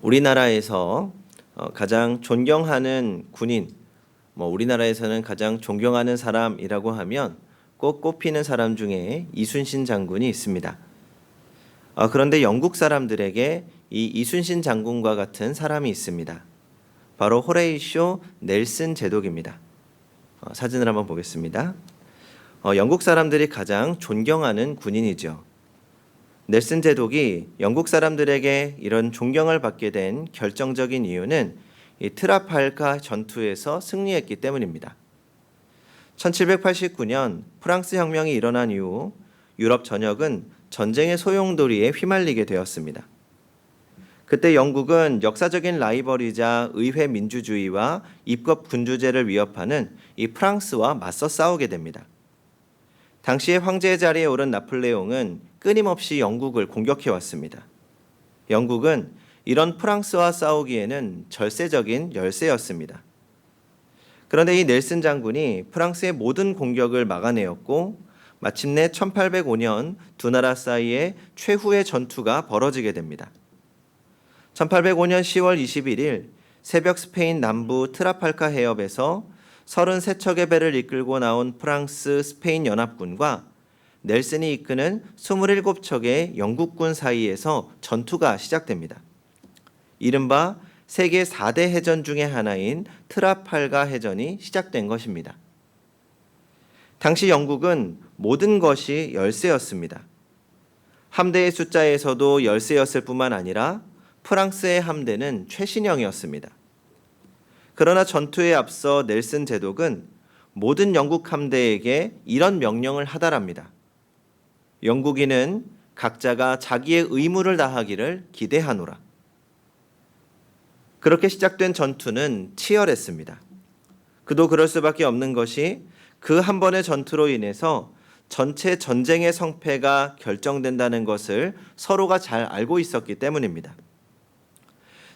우리나라에서 가장 존경하는 군인, 우리나라에서는 가장 존경하는 사람이라고 하면 꼭 꼽히는 사람 중에 이순신 장군이 있습니다. 그런데 영국 사람들에게 이 이순신 장군과 같은 사람이 있습니다. 바로 호레이쇼 넬슨 제독입니다. 사진을 한번 보겠습니다. 영국 사람들이 가장 존경하는 군인이죠. 넬슨 제독이 영국 사람들에게 이런 존경을 받게 된 결정적인 이유는 이 트라팔가 전투에서 승리했기 때문입니다. 1789년 프랑스 혁명이 일어난 이후 유럽 전역은 전쟁의 소용돌이에 휘말리게 되었습니다. 그때 영국은 역사적인 라이벌이자 의회 민주주의와 입국 군주제를 위협하는 이 프랑스와 맞서 싸우게 됩니다. 당시의 황제의 자리에 오른 나폴레옹은 끊임없이 영국을 공격해 왔습니다. 영국은 이런 프랑스와 싸우기에는 절세적인 열세였습니다. 그런데 이 넬슨 장군이 프랑스의 모든 공격을 막아내었고 마침내 1805년 두 나라 사이에 최후의 전투가 벌어지게 됩니다. 1805년 10월 21일 새벽 스페인 남부 트라팔카 해협에서 33척의 배를 이끌고 나온 프랑스 스페인 연합군과 넬슨이 이끄는 27척의 영국군 사이에서 전투가 시작됩니다. 이른바 세계 4대 해전 중의 하나인 트라팔가 해전이 시작된 것입니다. 당시 영국은 모든 것이 열세였습니다. 함대의 숫자에서도 열세였을 뿐만 아니라 프랑스의 함대는 최신형이었습니다. 그러나 전투에 앞서 넬슨 제독은 모든 영국 함대에게 이런 명령을 하달합니다. 영국인은 각자가 자기의 의무를 다하기를 기대하노라. 그렇게 시작된 전투는 치열했습니다. 그도 그럴 수밖에 없는 것이 그 한 번의 전투로 인해서 전체 전쟁의 성패가 결정된다는 것을 서로가 잘 알고 있었기 때문입니다.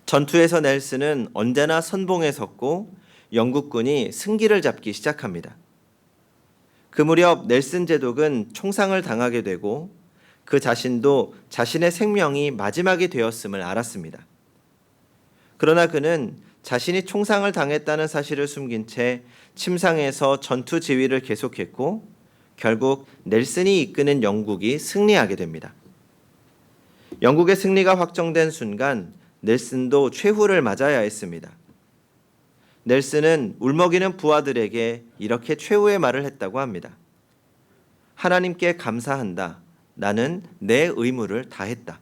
전투에서 넬슨은 언제나 선봉에 섰고 영국군이 승기를 잡기 시작합니다. 그 무렵 넬슨 제독은 총상을 당하게 되고 그 자신도 자신의 생명이 마지막이 되었음을 알았습니다. 그러나 그는 자신이 총상을 당했다는 사실을 숨긴 채 침상에서 전투 지휘를 계속했고 결국 넬슨이 이끄는 영국이 승리하게 됩니다. 영국의 승리가 확정된 순간 넬슨도 최후를 맞아야 했습니다. 넬슨은 울먹이는 부하들에게 이렇게 최후의 말을 했다고 합니다. 하나님께 감사한다. 나는 내 의무를 다했다.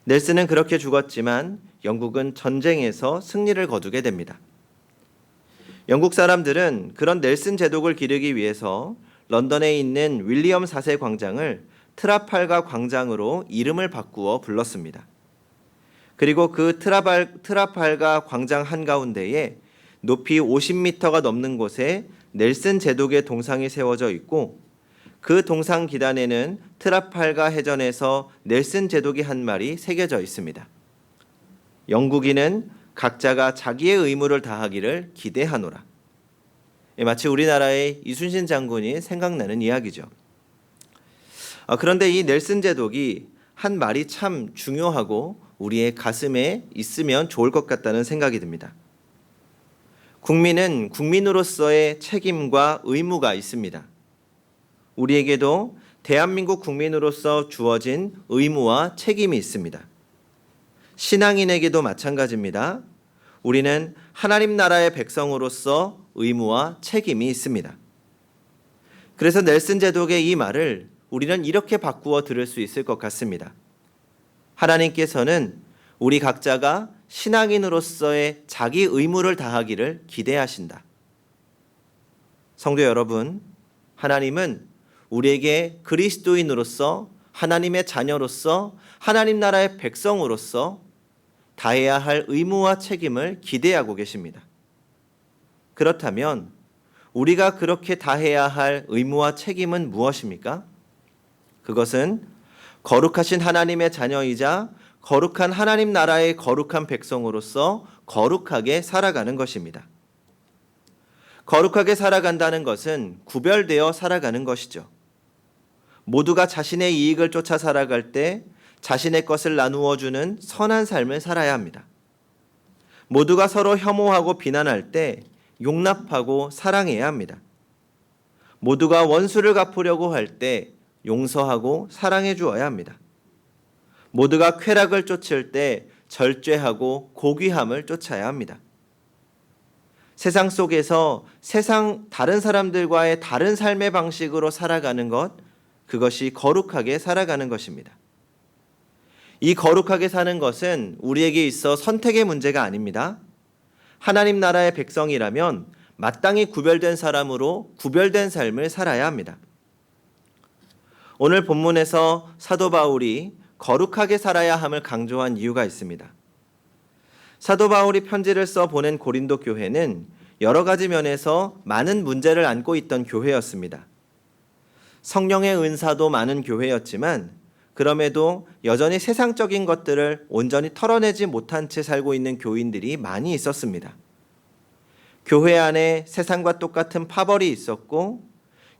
넬슨은 그렇게 죽었지만 영국은 전쟁에서 승리를 거두게 됩니다. 영국 사람들은 그런 넬슨 제독을 기리기 위해서 런던에 있는 윌리엄 4세 광장을 트라팔가 광장으로 이름을 바꾸어 불렀습니다. 그리고 그 트라팔가 광장 한가운데에 높이 50m가 넘는 곳에 넬슨 제독의 동상이 세워져 있고 그 동상 기단에는 트라팔가 해전에서 넬슨 제독이 한 말이 새겨져 있습니다. 영국인은 각자가 자기의 의무를 다하기를 기대하노라. 마치 우리나라의 이순신 장군이 생각나는 이야기죠. 그런데 이 넬슨 제독이 한 말이 참 중요하고 우리의 가슴에 있으면 좋을 것 같다는 생각이 듭니다. 국민은 국민으로서의 책임과 의무가 있습니다. 우리에게도 대한민국 국민으로서 주어진 의무와 책임이 있습니다. 신앙인에게도 마찬가지입니다. 우리는 하나님 나라의 백성으로서 의무와 책임이 있습니다. 그래서 넬슨 제독의 이 말을 우리는 이렇게 바꾸어 들을 수 있을 것 같습니다. 하나님께서는 우리 각자가 신앙인으로서의 자기 의무를 다하기를 기대하신다. 성도 여러분, 하나님은 우리에게 그리스도인으로서 하나님의 자녀로서 하나님 나라의 백성으로서 다해야 할 의무와 책임을 기대하고 계십니다. 그렇다면 우리가 그렇게 다해야 할 의무와 책임은 무엇입니까? 그것은 거룩하신 하나님의 자녀이자 거룩한 하나님 나라의 거룩한 백성으로서 거룩하게 살아가는 것입니다. 거룩하게 살아간다는 것은 구별되어 살아가는 것이죠. 모두가 자신의 이익을 쫓아 살아갈 때 자신의 것을 나누어 주는 선한 삶을 살아야 합니다. 모두가 서로 혐오하고 비난할 때 용납하고 사랑해야 합니다. 모두가 원수를 갚으려고 할 때 용서하고 사랑해 주어야 합니다. 모두가 쾌락을 쫓을 때 절제하고 고귀함을 쫓아야 합니다. 세상 속에서 다른 사람들과의 다른 삶의 방식으로 살아가는 것, 그것이 거룩하게 살아가는 것입니다. 이 거룩하게 사는 것은 우리에게 있어 선택의 문제가 아닙니다. 하나님 나라의 백성이라면 마땅히 구별된 사람으로 구별된 삶을 살아야 합니다. 오늘 본문에서 사도 바울이 거룩하게 살아야 함을 강조한 이유가 있습니다. 사도 바울이 편지를 써 보낸 고린도 교회는 여러 가지 면에서 많은 문제를 안고 있던 교회였습니다. 성령의 은사도 많은 교회였지만 그럼에도 여전히 세상적인 것들을 온전히 털어내지 못한 채 살고 있는 교인들이 많이 있었습니다. 교회 안에 세상과 똑같은 파벌이 있었고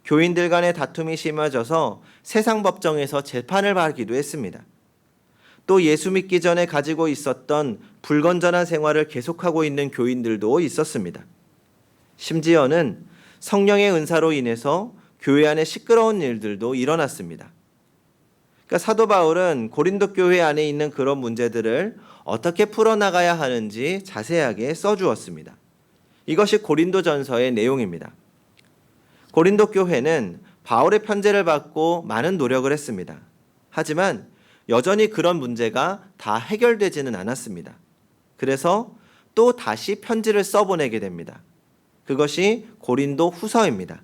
교인들 간의 다툼이 심해져서 세상 법정에서 재판을 받기도 했습니다. 또 예수 믿기 전에 가지고 있었던 불건전한 생활을 계속하고 있는 교인들도 있었습니다. 심지어는 성령의 은사로 인해서 교회 안에 시끄러운 일들도 일어났습니다. 그러니까 사도 바울은 고린도 교회 안에 있는 그런 문제들을 어떻게 풀어나가야 하는지 자세하게 써주었습니다. 이것이 고린도전서의 내용입니다. 고린도 교회는 바울의 편지를 받고 많은 노력을 했습니다. 하지만 여전히 그런 문제가 다 해결되지는 않았습니다. 그래서 또 다시 편지를 써보내게 됩니다. 그것이 고린도 후서입니다.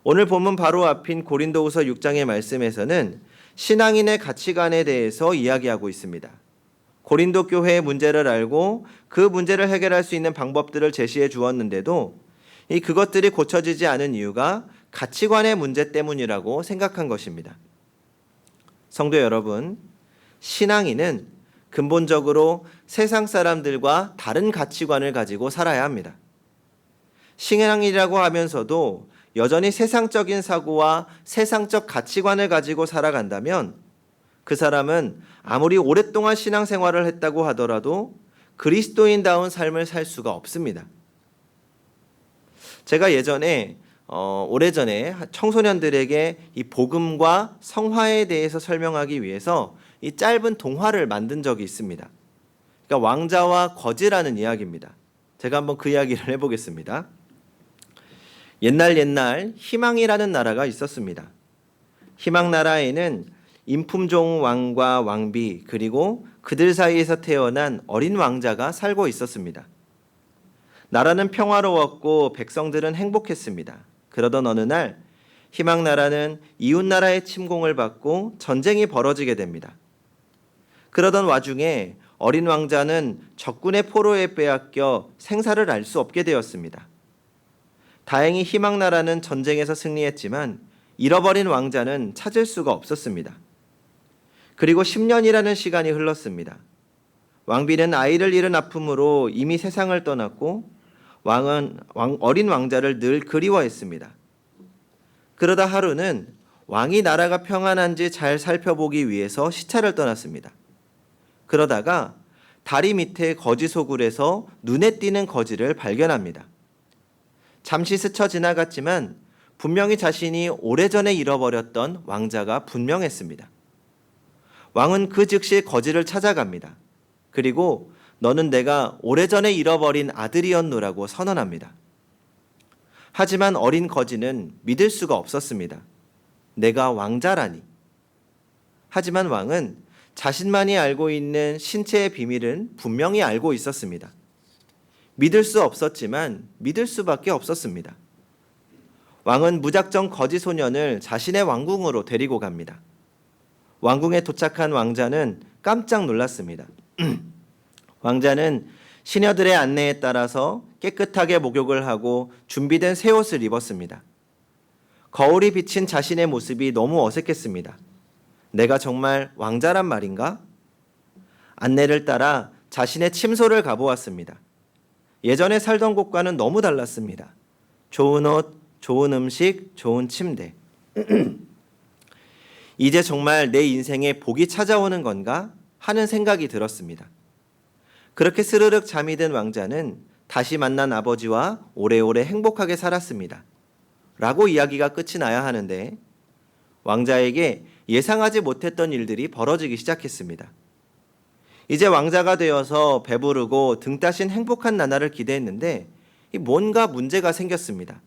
오늘 본문 바로 앞인 고린도후서 6장의 말씀에서는 신앙인의 가치관에 대해서 이야기하고 있습니다. 고린도 교회의 문제를 알고 그 문제를 해결할 수 있는 방법들을 제시해 주었는데도 그것들이 고쳐지지 않은 이유가 가치관의 문제 때문이라고 생각한 것입니다. 성도 여러분, 신앙인은 근본적으로 세상 사람들과 다른 가치관을 가지고 살아야 합니다. 신앙인이라고 하면서도 여전히 세상적인 사고와 세상적 가치관을 가지고 살아간다면 그 사람은 아무리 오랫동안 신앙생활을 했다고 하더라도 그리스도인다운 삶을 살 수가 없습니다. 제가 예전에 오래전에 청소년들에게 이 복음과 성화에 대해서 설명하기 위해서 이 짧은 동화를 만든 적이 있습니다. 그러니까 왕자와 거지라는 이야기입니다. 제가 한번 그 이야기를 해보겠습니다. 옛날 희망이라는 나라가 있었습니다. 희망 나라에는 인품종 왕과 왕비 그리고 그들 사이에서 태어난 어린 왕자가 살고 있었습니다. 나라는 평화로웠고 백성들은 행복했습니다. 그러던 어느 날 희망 나라는 이웃 나라의 침공을 받고 전쟁이 벌어지게 됩니다. 그러던 와중에 어린 왕자는 적군의 포로에 빼앗겨 생사를 알 수 없게 되었습니다. 다행히 희망 나라는 전쟁에서 승리했지만 잃어버린 왕자는 찾을 수가 없었습니다. 그리고 10년이라는 시간이 흘렀습니다. 왕비는 아이를 잃은 아픔으로 이미 세상을 떠났고 왕은 어린 왕자를 늘 그리워했습니다. 그러다 하루는 왕이 나라가 평안한지 잘 살펴보기 위해서 시차를 떠났습니다. 그러다가 다리 밑에 거지 소굴에서 눈에 띄는 거지를 발견합니다. 잠시 스쳐 지나갔지만 분명히 자신이 오래전에 잃어버렸던 왕자가 분명했습니다. 왕은 그 즉시 거지를 찾아갑니다. 그리고 너는 내가 오래전에 잃어버린 아들이었노라고 선언합니다. 하지만 어린 거지는 믿을 수가 없었습니다. 내가 왕자라니. 하지만 왕은 자신만이 알고 있는 신체의 비밀은 분명히 알고 있었습니다. 믿을 수 없었지만 믿을 수밖에 없었습니다. 왕은 무작정 거지 소년을 자신의 왕궁으로 데리고 갑니다. 왕궁에 도착한 왕자는 깜짝 놀랐습니다. 왕자는 시녀들의 안내에 따라서 깨끗하게 목욕을 하고 준비된 새 옷을 입었습니다. 거울이 비친 자신의 모습이 너무 어색했습니다. 내가 정말 왕자란 말인가? 안내를 따라 자신의 침소를 가보았습니다. 예전에 살던 곳과는 너무 달랐습니다. 좋은 옷, 좋은 음식, 좋은 침대. 이제 정말 내 인생에 복이 찾아오는 건가 하는 생각이 들었습니다. 그렇게 스르륵 잠이 든 왕자는 다시 만난 아버지와 오래오래 행복하게 살았습니다. 라고 이야기가 끝이 나야 하는데 왕자에게 예상하지 못했던 일들이 벌어지기 시작했습니다. 이제 왕자가 되어서 배부르고 등 따신 행복한 나날을 기대했는데 뭔가 문제가 생겼습니다.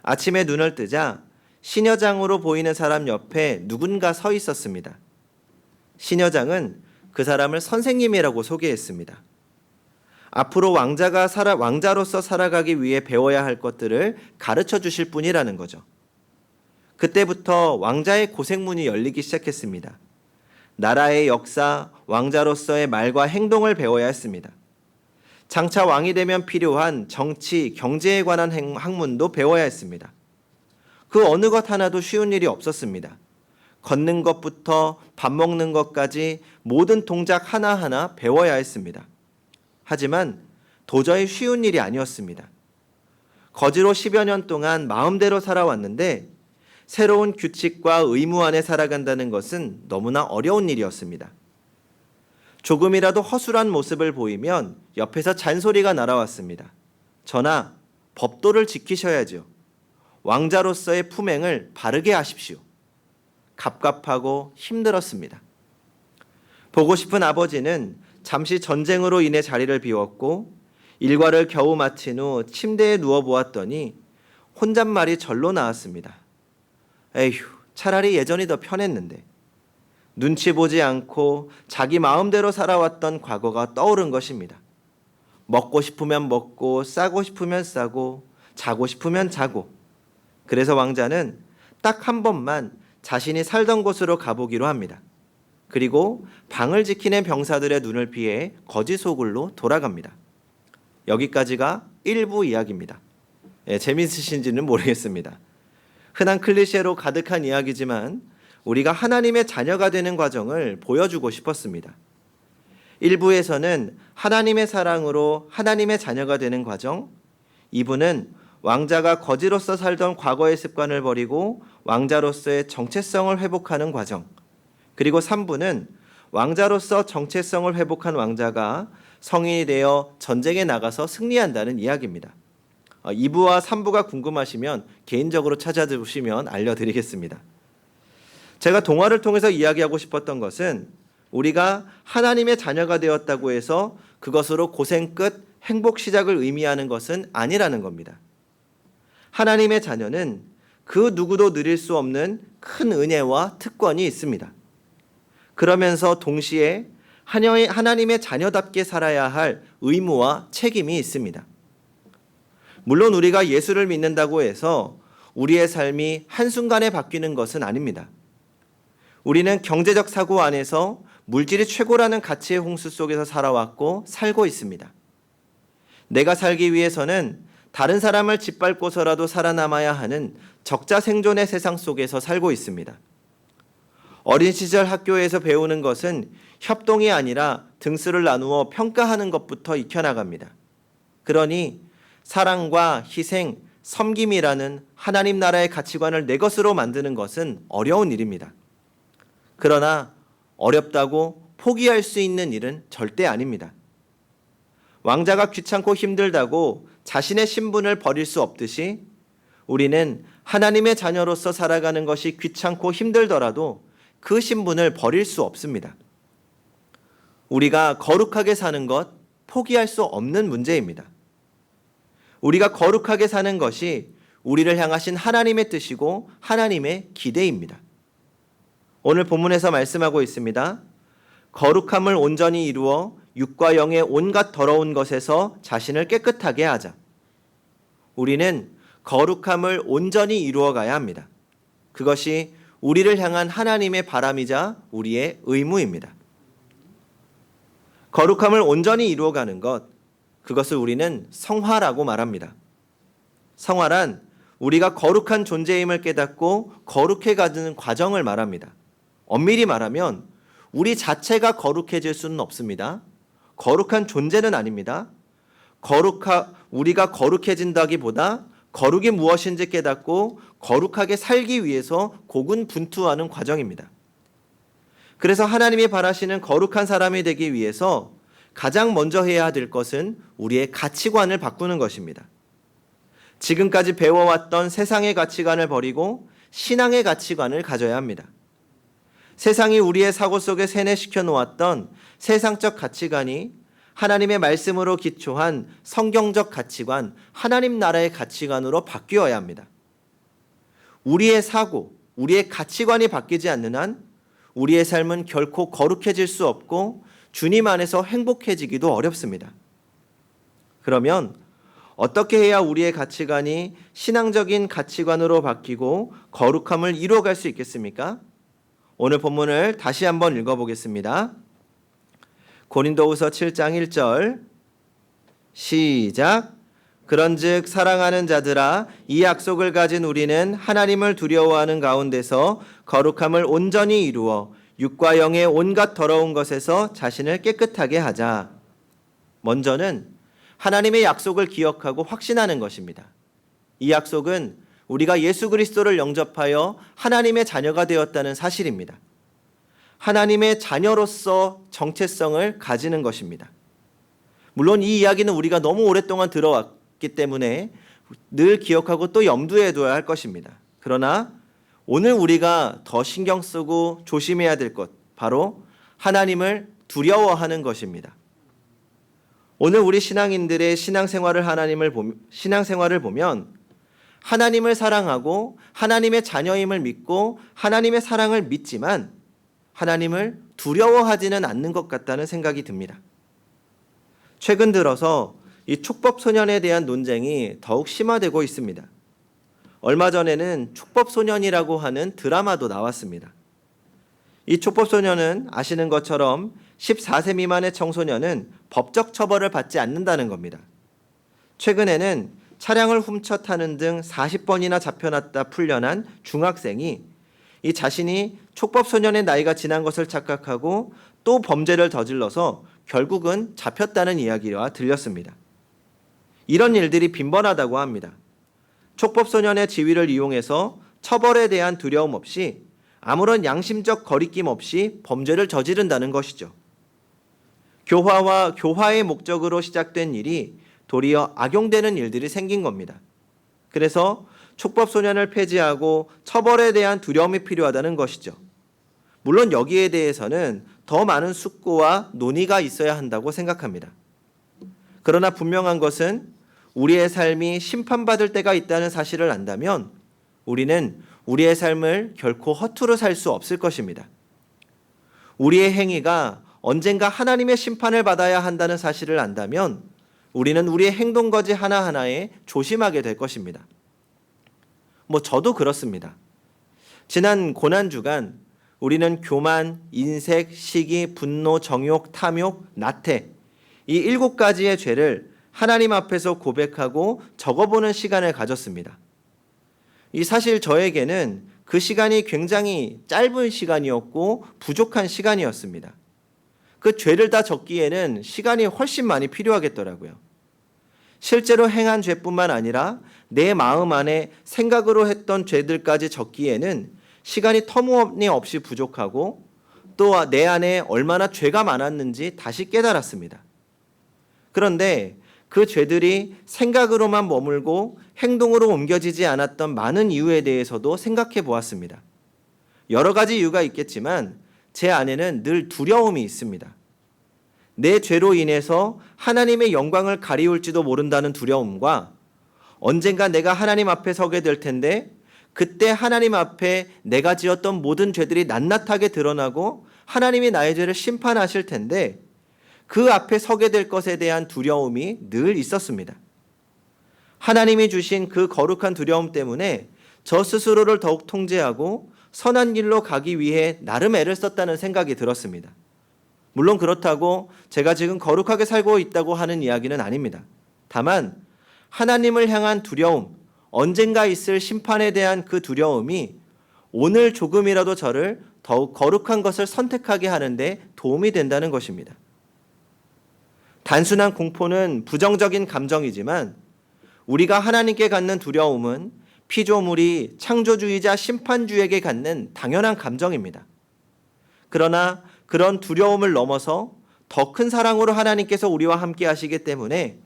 아침에 눈을 뜨자 시녀장으로 보이는 사람 옆에 누군가 서 있었습니다. 시녀장은 그 사람을 선생님이라고 소개했습니다. 앞으로 왕자로서 살아가기 위해 배워야 할 것들을 가르쳐 주실 분이라는 거죠. 그때부터 왕자의 고생문이 열리기 시작했습니다. 나라의 역사, 왕자로서의 말과 행동을 배워야 했습니다. 장차 왕이 되면 필요한 정치, 경제에 관한 학문도 배워야 했습니다. 그 어느 것 하나도 쉬운 일이 없었습니다. 걷는 것부터 밥 먹는 것까지 모든 동작 하나하나 배워야 했습니다. 하지만 도저히 쉬운 일이 아니었습니다. 거지로 10여 년 동안 마음대로 살아왔는데 새로운 규칙과 의무 안에 살아간다는 것은 너무나 어려운 일이었습니다. 조금이라도 허술한 모습을 보이면 옆에서 잔소리가 날아왔습니다. 전하, 법도를 지키셔야죠. 왕자로서의 품행을 바르게 하십시오. 갑갑하고 힘들었습니다. 보고 싶은 아버지는 잠시 전쟁으로 인해 자리를 비웠고 일과를 겨우 마친 후 침대에 누워보았더니 혼잣말이 절로 나왔습니다. 에휴, 차라리 예전이 더 편했는데. 눈치 보지 않고 자기 마음대로 살아왔던 과거가 떠오른 것입니다. 먹고 싶으면 먹고 싸고 싶으면 싸고 자고 싶으면 자고. 그래서 왕자는 딱 한 번만 자신이 살던 곳으로 가보기로 합니다. 그리고 방을 지키는 병사들의 눈을 피해 거지 소굴로 돌아갑니다. 여기까지가 1부 이야기입니다. 재밌으신지는 모르겠습니다. 흔한 클리셰로 가득한 이야기지만 우리가 하나님의 자녀가 되는 과정을 보여주고 싶었습니다. 1부에서는 하나님의 사랑으로 하나님의 자녀가 되는 과정, 2부는 왕자가 거지로서 살던 과거의 습관을 버리고 왕자로서의 정체성을 회복하는 과정, 그리고 3부는 왕자로서 정체성을 회복한 왕자가 성인이 되어 전쟁에 나가서 승리한다는 이야기입니다. 2부와 3부가 궁금하시면 개인적으로 찾아주시면 알려드리겠습니다. 제가 동화를 통해서 이야기하고 싶었던 것은 우리가 하나님의 자녀가 되었다고 해서 그것으로 고생 끝 행복 시작을 의미하는 것은 아니라는 겁니다. 하나님의 자녀는 그 누구도 누릴 수 없는 큰 은혜와 특권이 있습니다. 그러면서 동시에 하나님의 자녀답게 살아야 할 의무와 책임이 있습니다. 물론 우리가 예수를 믿는다고 해서 우리의 삶이 한순간에 바뀌는 것은 아닙니다. 우리는 경제적 사고 안에서 물질이 최고라는 가치의 홍수 속에서 살아왔고 살고 있습니다. 내가 살기 위해서는 다른 사람을 짓밟고서라도 살아남아야 하는 적자 생존의 세상 속에서 살고 있습니다. 어린 시절 학교에서 배우는 것은 협동이 아니라 등수를 나누어 평가하는 것부터 익혀나갑니다. 그러니 사랑과 희생, 섬김이라는 하나님 나라의 가치관을 내 것으로 만드는 것은 어려운 일입니다. 그러나 어렵다고 포기할 수 있는 일은 절대 아닙니다. 왕자가 귀찮고 힘들다고 자신의 신분을 버릴 수 없듯이 우리는 하나님의 자녀로서 살아가는 것이 귀찮고 힘들더라도 그 신분을 버릴 수 없습니다. 우리가 거룩하게 사는 것 포기할 수 없는 문제입니다. 우리가 거룩하게 사는 것이 우리를 향하신 하나님의 뜻이고 하나님의 기대입니다. 오늘 본문에서 말씀하고 있습니다. 거룩함을 온전히 이루어 육과 영의 온갖 더러운 것에서 자신을 깨끗하게 하자. 우리는 거룩함을 온전히 이루어 가야 합니다. 그것이 우리를 향한 하나님의 바람이자 우리의 의무입니다. 거룩함을 온전히 이루어가는 것, 그것을 우리는 성화라고 말합니다. 성화란 우리가 거룩한 존재임을 깨닫고 거룩해가는 과정을 말합니다. 엄밀히 말하면 우리 자체가 거룩해질 수는 없습니다. 거룩한 존재는 아닙니다. 우리가 거룩해진다기보다 거룩이 무엇인지 깨닫고 거룩하게 살기 위해서 고군분투하는 과정입니다. 그래서 하나님이 바라시는 거룩한 사람이 되기 위해서 가장 먼저 해야 될 것은 우리의 가치관을 바꾸는 것입니다. 지금까지 배워왔던 세상의 가치관을 버리고 신앙의 가치관을 가져야 합니다. 세상이 우리의 사고 속에 세뇌시켜 놓았던 세상적 가치관이 하나님의 말씀으로 기초한 성경적 가치관, 하나님 나라의 가치관으로 바뀌어야 합니다. 우리의 사고, 우리의 가치관이 바뀌지 않는 한 우리의 삶은 결코 거룩해질 수 없고 주님 안에서 행복해지기도 어렵습니다. 그러면 어떻게 해야 우리의 가치관이 신앙적인 가치관으로 바뀌고 거룩함을 이루어갈 수 있겠습니까? 오늘 본문을 다시 한번 읽어보겠습니다. 고린도후서 7장 1절 시작. 그런즉 사랑하는 자들아 이 약속을 가진 우리는 하나님을 두려워하는 가운데서 거룩함을 온전히 이루어 육과 영의 온갖 더러운 것에서 자신을 깨끗하게 하자. 먼저는 하나님의 약속을 기억하고 확신하는 것입니다. 이 약속은 우리가 예수 그리스도를 영접하여 하나님의 자녀가 되었다는 사실입니다. 하나님의 자녀로서 정체성을 가지는 것입니다. 물론 이 이야기는 우리가 너무 오랫동안 들어왔기 때문에 늘 기억하고 또 염두에 둬야 할 것입니다. 그러나 오늘 우리가 더 신경 쓰고 조심해야 될 것, 바로 하나님을 두려워하는 것입니다. 오늘 우리 신앙인들의 신앙생활을 보면 하나님을 사랑하고 하나님의 자녀임을 믿고 하나님의 사랑을 믿지만 하나님을 두려워하지는 않는 것 같다는 생각이 듭니다. 최근 들어서 이 촉법소년에 대한 논쟁이 더욱 심화되고 있습니다. 얼마 전에는 촉법소년이라고 하는 드라마도 나왔습니다. 이 촉법소년은 아시는 것처럼 14세 미만의 청소년은 법적 처벌을 받지 않는다는 겁니다. 최근에는 차량을 훔쳐 타는 등 40번이나 잡혀놨다 풀려난 중학생이 이 자신이 촉법소년의 나이가 지난 것을 착각하고 또 범죄를 저질러서 결국은 잡혔다는 이야기와 들렸습니다. 이런 일들이 빈번하다고 합니다. 촉법소년의 지위를 이용해서 처벌에 대한 두려움 없이 아무런 양심적 거리낌 없이 범죄를 저지른다는 것이죠. 교화와 교화의 목적으로 시작된 일이 도리어 악용되는 일들이 생긴 겁니다. 그래서 촉법소년을 폐지하고 처벌에 대한 두려움이 필요하다는 것이죠. 물론 여기에 대해서는 더 많은 숙고와 논의가 있어야 한다고 생각합니다. 그러나 분명한 것은 우리의 삶이 심판받을 때가 있다는 사실을 안다면 우리는 우리의 삶을 결코 허투루 살 수 없을 것입니다. 우리의 행위가 언젠가 하나님의 심판을 받아야 한다는 사실을 안다면 우리는 우리의 행동거지 하나하나에 조심하게 될 것입니다. 저도 그렇습니다. 지난 고난주간 우리는 교만, 인색, 시기, 분노, 정욕, 탐욕, 나태 이 7가지의 죄를 하나님 앞에서 고백하고 적어보는 시간을 가졌습니다. 이 사실 저에게는 그 시간이 굉장히 짧은 시간이었고 부족한 시간이었습니다. 그 죄를 다 적기에는 시간이 훨씬 많이 필요하겠더라고요. 실제로 행한 죄뿐만 아니라 내 마음 안에 생각으로 했던 죄들까지 적기에는 시간이 터무니없이 부족하고 또 내 안에 얼마나 죄가 많았는지 다시 깨달았습니다. 그런데 그 죄들이 생각으로만 머물고 행동으로 옮겨지지 않았던 많은 이유에 대해서도 생각해 보았습니다. 여러 가지 이유가 있겠지만 제 안에는 늘 두려움이 있습니다. 내 죄로 인해서 하나님의 영광을 가리울지도 모른다는 두려움과 언젠가 내가 하나님 앞에 서게 될 텐데 그때 하나님 앞에 내가 지었던 모든 죄들이 낱낱하게 드러나고 하나님이 나의 죄를 심판하실 텐데 그 앞에 서게 될 것에 대한 두려움이 늘 있었습니다. 하나님이 주신 그 거룩한 두려움 때문에 저 스스로를 더욱 통제하고 선한 길로 가기 위해 나름 애를 썼다는 생각이 들었습니다. 물론 그렇다고 제가 지금 거룩하게 살고 있다고 하는 이야기는 아닙니다. 다만 하나님을 향한 두려움, 언젠가 있을 심판에 대한 그 두려움이 오늘 조금이라도 저를 더욱 거룩한 것을 선택하게 하는데 도움이 된다는 것입니다. 단순한 공포는 부정적인 감정이지만 우리가 하나님께 갖는 두려움은 피조물이 창조주이자 심판주에게 갖는 당연한 감정입니다. 그러나 그런 두려움을 넘어서 더 큰 사랑으로 하나님께서 우리와 함께 하시기 때문에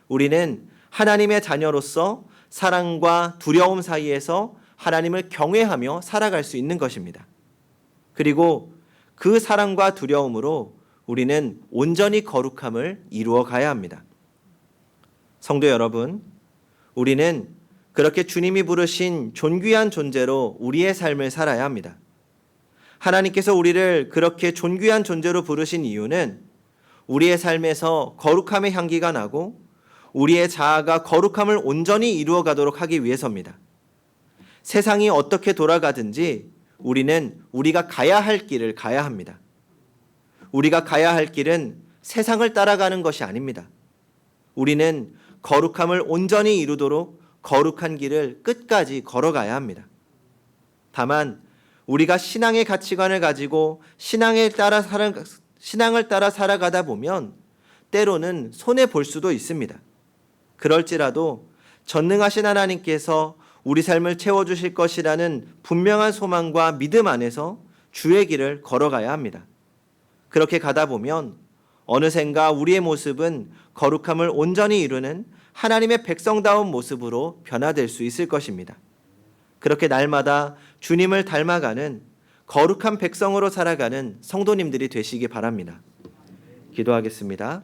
우리는 하나님의 자녀로서 사랑과 두려움 사이에서 하나님을 경외하며 살아갈 수 있는 것입니다. 그리고 그 사랑과 두려움으로 우리는 온전히 거룩함을 이루어 가야 합니다. 성도 여러분, 우리는 그렇게 주님이 부르신 존귀한 존재로 우리의 삶을 살아야 합니다. 하나님께서 우리를 그렇게 존귀한 존재로 부르신 이유는 우리의 삶에서 거룩함의 향기가 나고 우리의 자아가 거룩함을 온전히 이루어 가도록 하기 위해서입니다. 세상이 어떻게 돌아가든지 우리는 우리가 가야 할 길을 가야 합니다. 우리가 가야 할 길은 세상을 따라가는 것이 아닙니다. 우리는 거룩함을 온전히 이루도록 거룩한 길을 끝까지 걸어가야 합니다. 다만 우리가 신앙의 가치관을 가지고 신앙을 따라 살아가다 보면 때로는 손해볼 수도 있습니다. 그럴지라도 전능하신 하나님께서 우리 삶을 채워주실 것이라는 분명한 소망과 믿음 안에서 주의 길을 걸어가야 합니다. 그렇게 가다 보면 어느샌가 우리의 모습은 거룩함을 온전히 이루는 하나님의 백성다운 모습으로 변화될 수 있을 것입니다. 그렇게 날마다 주님을 닮아가는 거룩한 백성으로 살아가는 성도님들이 되시기 바랍니다. 기도하겠습니다.